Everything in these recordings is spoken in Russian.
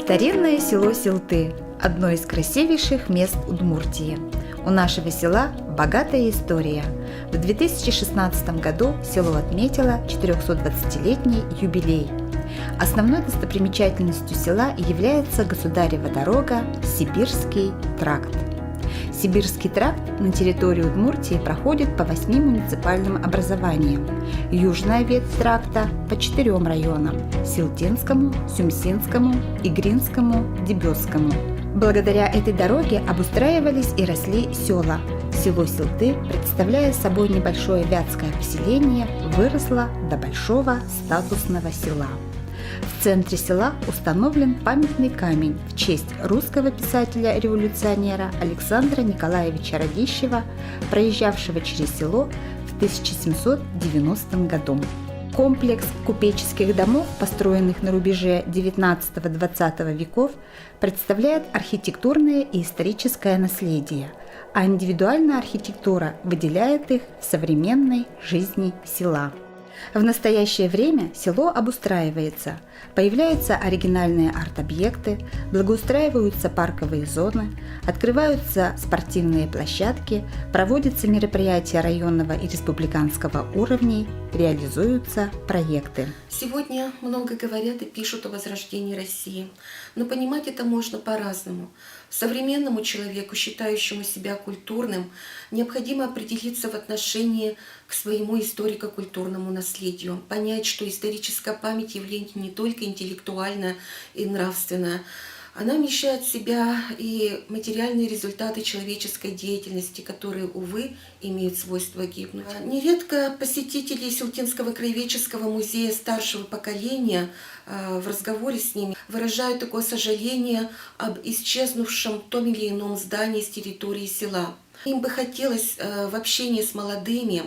Старинное село Силты – одно из красивейших мест Удмуртии. У нашего села богатая история. В 2016 году село отметило 420-летний юбилей. Основной достопримечательностью села является государева дорога Сибирский тракт. Сибирский тракт на территории Удмуртии проходит по 8 муниципальным образованиям. Южная ветвь тракта по 4 районам – Силтинскому, Сюмсинскому, Игринскому, Дебесскому. Благодаря этой дороге обустраивались и росли села. Село Силты, представляя собой небольшое вятское поселение, выросло до большого статусного села. В центре села установлен памятный камень в честь русского писателя-революционера Александра Николаевича Радищева, проезжавшего через село в 1790 году. Комплекс купеческих домов, построенных на рубеже XIX-XX веков, представляет архитектурное и историческое наследие, а индивидуальная архитектура выделяет их в современной жизни села. В настоящее время село обустраивается, появляются оригинальные арт-объекты, благоустраиваются парковые зоны, открываются спортивные площадки, проводятся мероприятия районного и республиканского уровней, реализуются проекты. Сегодня много говорят и пишут о возрождении России, но понимать это можно по-разному. Современному человеку, считающему себя культурным, необходимо определиться в отношении к своему историко-культурному наследию, понять, что историческая память явление не только интеллектуальное и нравственное, она вмещает в себя и материальные результаты человеческой деятельности, которые, увы, имеют свойство гибнуть. Нередко посетители Силтинского краеведческого музея старшего поколения в разговоре с ними выражают такое сожаление об исчезнувшем том или ином здании с территории села. Им бы хотелось в общении с молодыми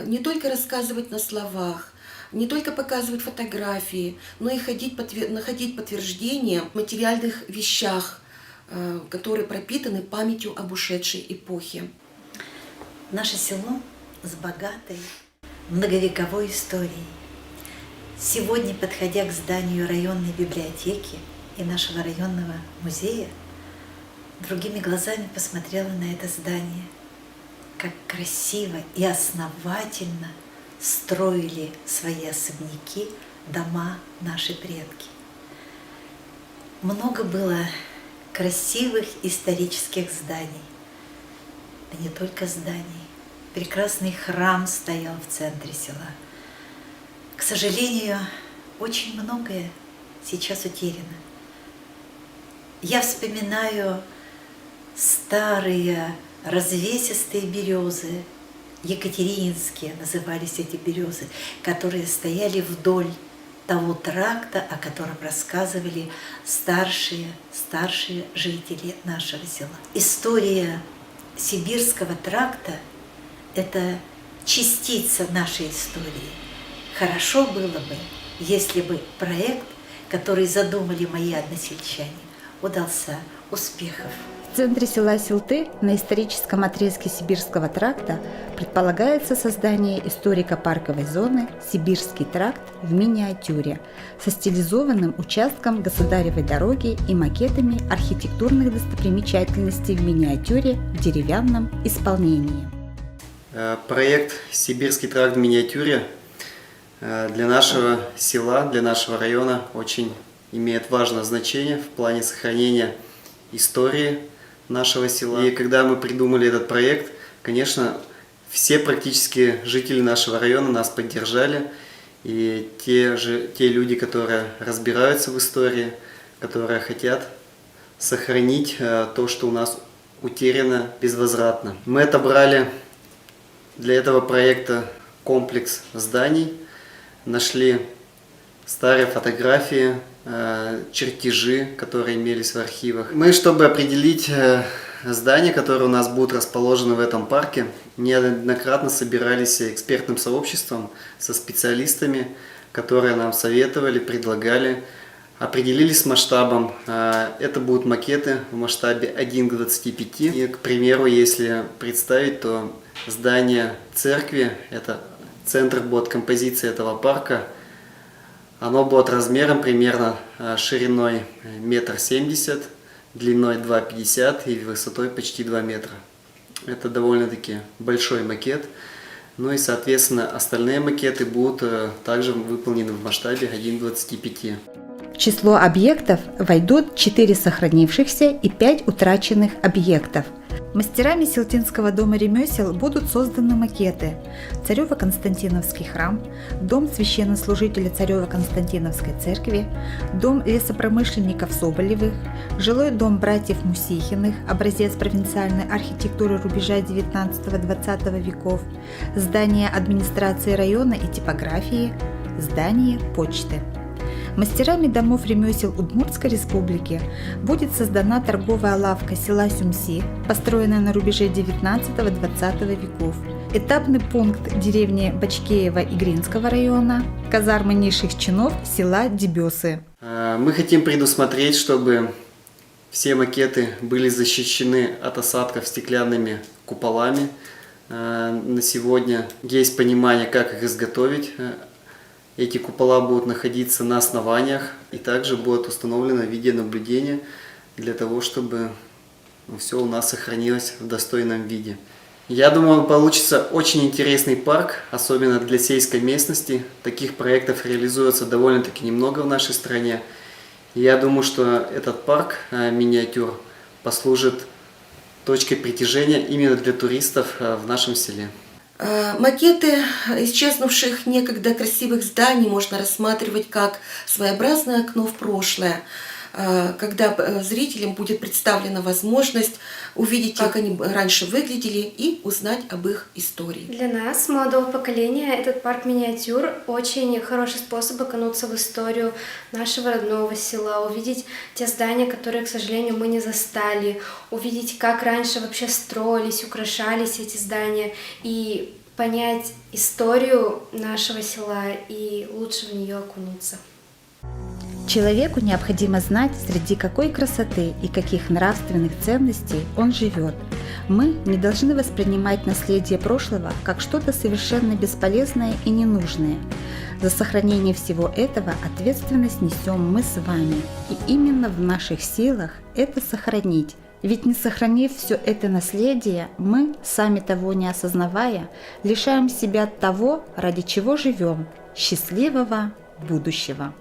не только рассказывать на словах, не только показывать фотографии, но и находить подтверждения в материальных вещах, которые пропитаны памятью об ушедшей эпохе. Наше село с богатой многовековой историей. Сегодня, подходя к зданию районной библиотеки и нашего районного музея, другими глазами посмотрела на это здание, как красиво и основательно строили свои особняки, дома наши предки. Много было красивых исторических зданий, да не только зданий. Прекрасный храм стоял в центре села. К сожалению, очень многое сейчас утеряно. Я вспоминаю старые развесистые березы, екатерининские назывались эти березы, которые стояли вдоль того тракта, о котором рассказывали старшие жители нашего села. История Сибирского тракта – это частица нашей истории. Хорошо было бы, если бы проект, который задумали мои односельчане, удался. Успехов! В центре села Силты на историческом отрезке Сибирского тракта предполагается создание историко-парковой зоны «Сибирский тракт» в миниатюре со стилизованным участком государевой дороги и макетами архитектурных достопримечательностей в миниатюре в деревянном исполнении. Проект «Сибирский тракт в миниатюре» для нашего села, для нашего района очень имеет важное значение в плане сохранения истории нашего села. И когда мы придумали этот проект, конечно, все практически жители нашего района нас поддержали. И те люди, которые разбираются в истории, которые хотят сохранить то, что у нас утеряно безвозвратно. Мы отобрали для этого проекта комплекс зданий, нашли старые фотографии, чертежи, которые имелись в архивах. Мы, чтобы определить здания, которые у нас будут расположены в этом парке, неоднократно собирались экспертным сообществом со специалистами, которые нам советовали, предлагали, определились с масштабом. Это будут макеты в масштабе 1 к 25. И, к примеру, если представить, то здание церкви, это центр будет композиции этого парка, Оно будет размером примерно шириной 1,70 м, длиной 2,50 м и высотой почти 2 метра. Это довольно-таки большой макет. Ну и, соответственно, остальные макеты будут также выполнены в масштабе 1:25. В число объектов войдут 4 сохранившихся и 5 утраченных объектов. Мастерами Силтинского дома ремесел будут созданы макеты: Царево-Константиновский храм, дом священнослужителя Царево-Константиновской церкви, дом лесопромышленников Соболевых, жилой дом братьев Мусихиных, образец провинциальной архитектуры рубежа 19-20 веков, здание администрации района и типографии, здание почты. Мастерами домов ремесел Удмуртской республики будет создана торговая лавка села Сюмси, построенная на рубеже 19-20 веков, этапный пункт деревни Бачкеева Игринского района, казармы низших чинов села Дебесы. Мы хотим предусмотреть, чтобы все макеты были защищены от осадков стеклянными куполами. На сегодня есть понимание, как их изготовить. Эти купола будут находиться на основаниях и также будет установлено видеонаблюдение для того, чтобы все у нас сохранилось в достойном виде. Я думаю, получится очень интересный парк, особенно для сельской местности. Таких проектов реализуется довольно-таки немного в нашей стране. И я думаю, что этот парк миниатюр послужит точкой притяжения именно для туристов в нашем селе. Макеты исчезнувших некогда красивых зданий можно рассматривать как своеобразное окно в прошлое, когда зрителям будет представлена возможность увидеть, как они раньше выглядели, и узнать об их истории. Для нас, молодого поколения, этот парк миниатюр очень хороший способ окунуться в историю нашего родного села, увидеть те здания, которые, к сожалению, мы не застали, увидеть, как раньше вообще строились, украшались эти здания, и понять историю нашего села и лучше в нее окунуться. Человеку необходимо знать, среди какой красоты и каких нравственных ценностей он живет. Мы не должны воспринимать наследие прошлого как что-то совершенно бесполезное и ненужное. За сохранение всего этого ответственность несем мы с вами. И именно в наших силах это сохранить. Ведь не сохранив все это наследие, мы, сами того не осознавая, лишаем себя того, ради чего живем – счастливого будущего.